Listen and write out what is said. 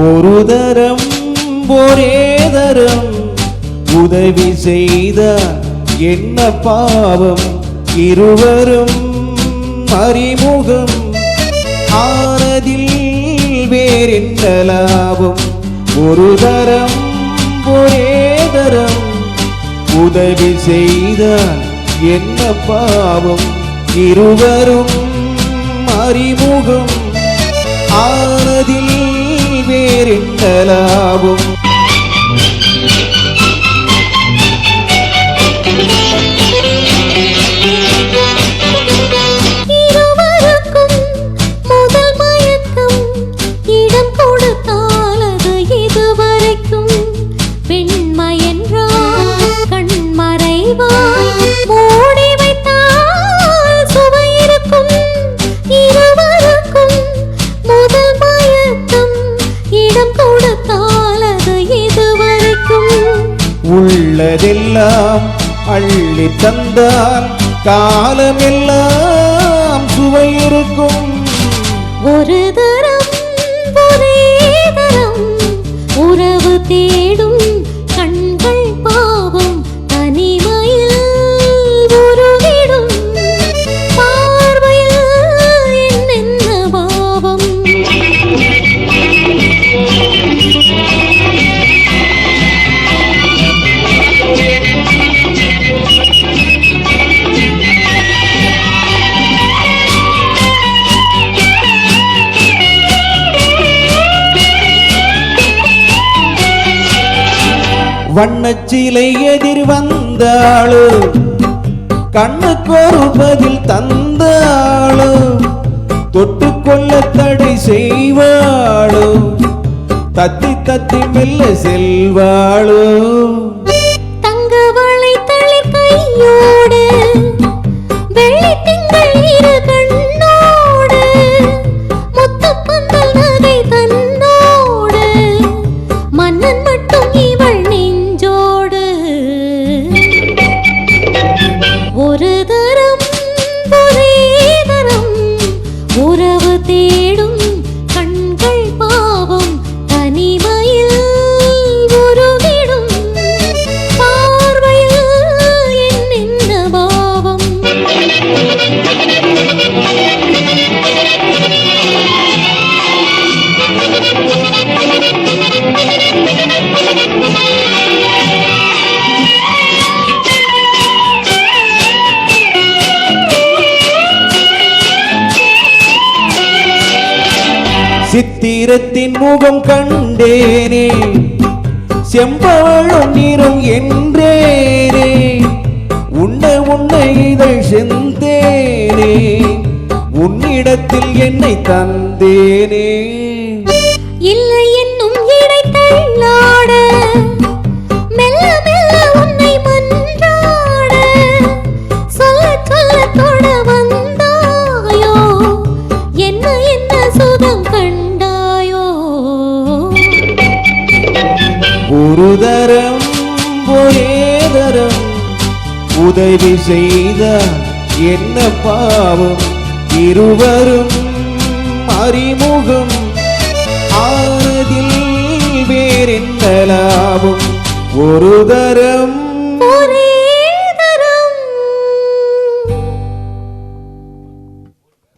ஒரு தரம் ஒரே தரம் உதவி செய்தார் என்ன பாவம், இருவரும் அறிமுகம் ஆனதில் வேறென்ன லாபம். ஒரு தரம் ஒரே தரம் உதவி செய்தார் என்ன பாவம், இருவரும் அறிமுகம் ஆனதில் வேறென்ன லாபம். இருவருக்கும் முதல் மயக்கம், இடம் கொடுத்தால் அது இதுவரைக்கும் பெண்மையென்றால் கண்மறைவாய் மூடி வைத்தால் சுவை இருக்கும். இருவருக்கும் முதல் மயக்கம், இடம் கொடுத்தால் அது இதுவரைக்கும். உள்ளதெல்லாம் அள்ளி தந்தால் காலமெல்லாம் சுவை இருக்கும். ஒரு தரம் ஒரே தரம் உறவு தேடும் கண்கள் பாவம், தனிமையில் உருகிடும் பார்வையில் என்னென்ன பாவம். வண்ணச்சிலை எதிர் வந்தாளு, கண்ணுக்கொரு பதில் தந்தாளு, தொட்டுக்கொள்ள தடை செய்வாளு, தத்தி தத்தி மெல்ல செல்வாளு. தங்க வளைத்தளிர் கையோடு வெள்ளி திங்கள் இரு கண்ணோடு, முத்துப்பந்தல் நகை தன்னோடு, மன்னன் மட்டும் இவள் நெஞ்சோடு. ஒரு தரம் ஒரே தரம் உறவு தேடும் கண்கள் பாவம், தனிமையில் உருகிடும் பார்வையில் என்னென்ன பாவம். சித்திரத்தின் முகம் கண்டேனே, செம்பவளும் நிறம் என்றேனே, உன்ன உன்ன இதழ் செந்தேனே, உன்னிடத்தில் என்னை தந்தேனே. இல்லை என்னும் இடை தள்ளாட, மெல்ல மெல்ல உன்னை மன்றாட, சொல்ல சொல்ல தொட வந்தாயோ, என்ன என்ன சுகம் கண்டாயோ. ஒரு தரம் ஒரே தரம் உதவி செய்தார் என்ன பாவம், இருவரும் அறிமுகம்